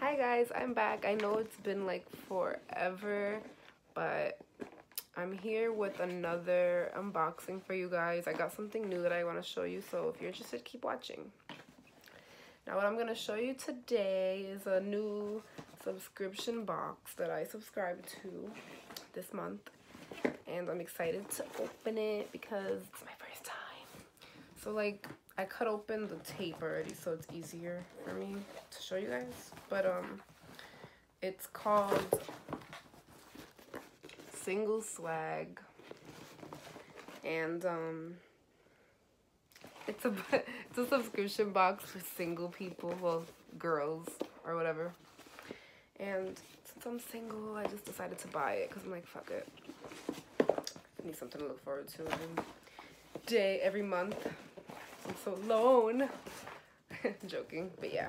Hi guys, I'm back. I know it's been like forever, but I'm here with another unboxing for you guys. I got something new that I want to show you, so if you're interested, keep watching. Now what I'm going to show you today is a new subscription box that I subscribed to this month, and I'm excited to open it because it's my first time. So like, I cut open the tape already, so it's easier for me to show you guys. But it's called Single Swag, and it's a subscription box for single people, well, girls or whatever. And since I'm single, I just decided to buy it because I'm like, fuck it. I need something to look forward to every day, every month. I'm so alone. Joking, but yeah.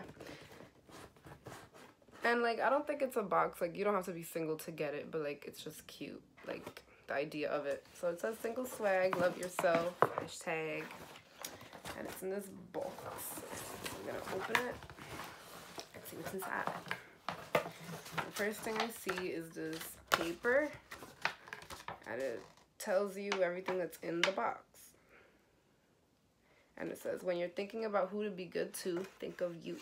And like, I don't think it's a box, like you don't have to be single to get it, but like it's just cute, like the idea of it. So it says Single Swag, love yourself, hashtag, and it's in this box. I'm gonna open it and see what's inside. The first thing I see is this paper, and it tells you everything that's in the box. And it says, when you're thinking about who to be good to, think of you.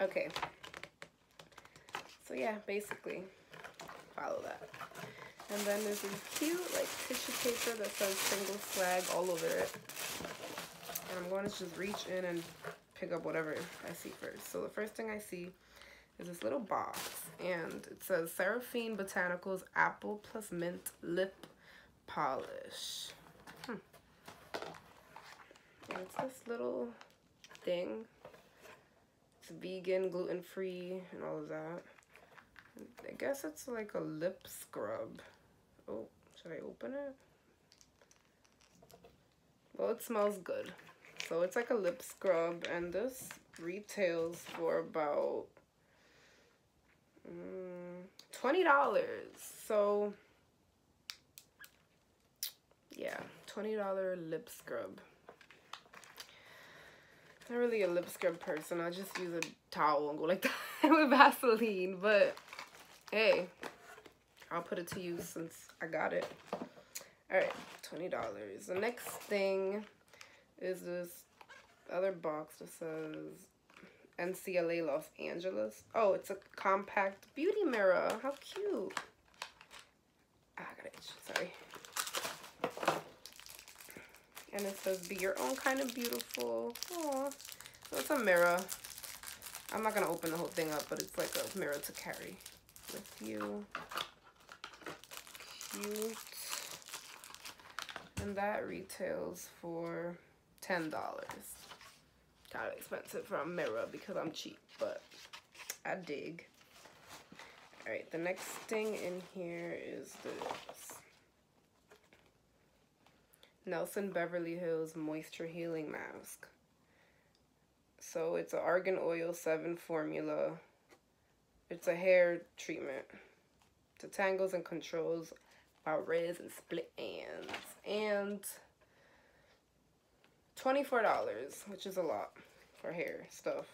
Okay. So yeah, basically, follow that. And then there's this cute, like, tissue paper that says Single Swag all over it. And I'm going to just reach in and pick up whatever I see first. So the first thing I see is this little box. And it says Seraphine Botanicals Apple Plus Mint Lip Polish. And it's this little thing. It's vegan, gluten-free, and all of that. I guess it's like a lip scrub. Oh, should I open it? Well, it smells good. So it's like a lip scrub, and this retails for about $20. So yeah, $20 lip scrub. Not really a lip scrub person. I just use a towel and go like that with Vaseline. But hey, I'll put it to use since I got it. Alright, $20. The next thing is this other box that says NCLA Los Angeles. Oh, it's a compact beauty mirror. How cute. I got it. Sorry. And it says, be your own kind of beautiful. Aww. So it's a mirror. I'm not going to open the whole thing up, but it's like a mirror to carry with you. Cute. And that retails for $10. Kind of expensive for a mirror because I'm cheap, but I dig. Alright, the next thing in here is this Nelson Beverly Hills Moisture Healing Mask. So it's an Argan Oil 7 formula. It's a hair treatment. Detangles and controls our rizz and split ends. And $24, which is a lot for hair stuff.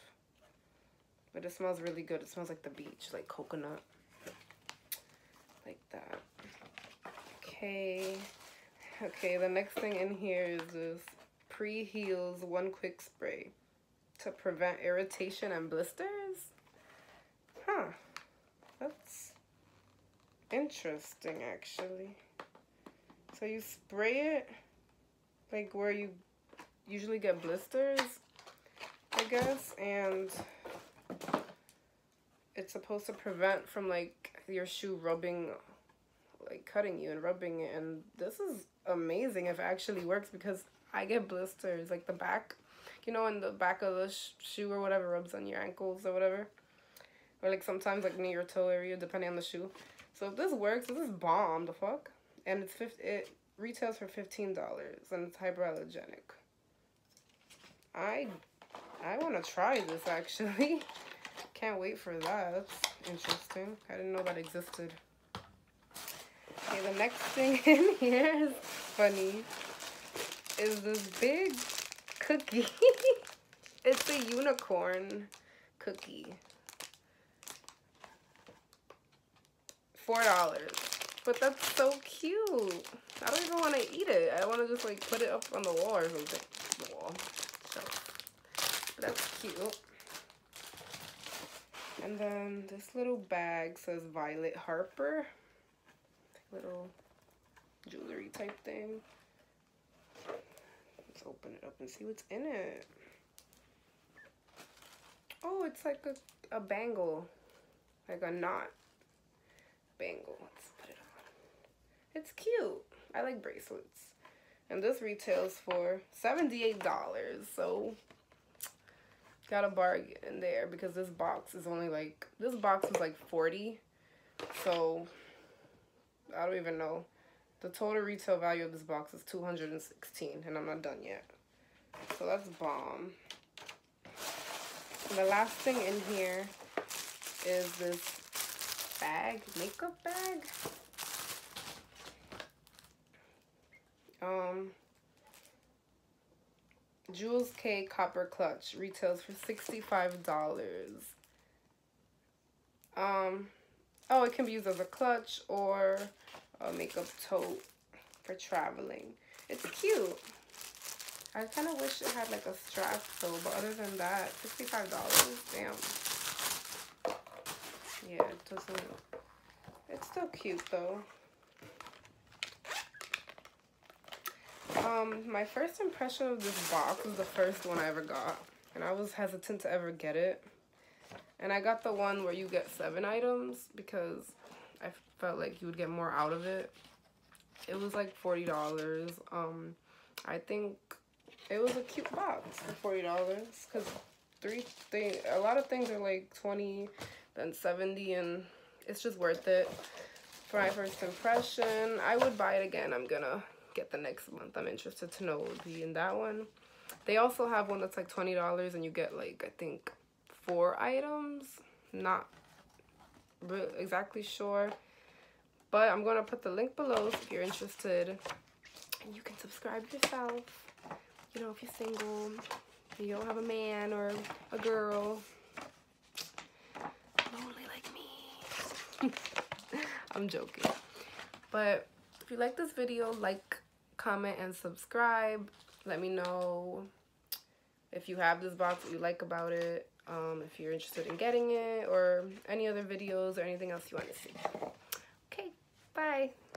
But it smells really good. It smells like the beach, like coconut. Like that. Okay, the next thing in here is this Pre-Heals One Quick Spray to prevent irritation and blisters. Huh. That's interesting, actually. So you spray it like where you usually get blisters, I guess, and it's supposed to prevent from like your shoe rubbing, like cutting you and rubbing it. And this is amazing if it actually works, because I get blisters like the back, you know, in the back of the shoe or whatever rubs on your ankles or whatever, or like sometimes like near your toe area depending on the shoe. So if this works, this is bomb. The fuck. And it retails for $15 and it's hyperallergenic. I want to try this actually. Can't wait for that. That's interesting. I didn't know that existed. Okay, the next thing in here is funny. Is this big cookie. It's a unicorn cookie. $4. But that's so cute. I don't even want to eat it. I want to just like put it up on the wall or something. The wall. So, but that's cute. And then this little bag says Violet Harper. Little jewelry type thing. Let's open it up and see what's in it. Oh, it's like a bangle. Like a knot bangle. Let's put it on. It's cute. I like bracelets. And this retails for $78. So got a bargain there because this box is only like, this box was like $40. So I don't even know. The total retail value of this box is $216 and I'm not done yet. So that's bomb. And the last thing in here is this bag, makeup bag. Jules K Copper Clutch retails for $65. Oh, it can be used as a clutch or a makeup tote for traveling. It's cute. I kind of wish it had like a strap though, but other than that, $65. Damn. Yeah, it doesn't. It's still cute though. My first impression of this box was the first one I ever got, and I was hesitant to ever get it. And I got the one where you get 7 items because I felt like you would get more out of it. It was like $40. I think it was a cute box for $40 because a lot of things are like 20, then 70, and it's just worth it. For my first impression, I would buy it again. I'm gonna get the next month. I'm interested to know what would be in that one. They also have one that's like $20 and you get like, I think 4 items. Not exactly sure, but I'm gonna put the link below so if you're interested, and you can subscribe yourself. You know, if you're single, you don't have a man or a girl, lonely like me. I'm joking. But if you like this video, like, comment, and subscribe. Let me know if you have this box, what you like about it, if you're interested in getting it, or any other videos or anything else you want to see. Okay, bye.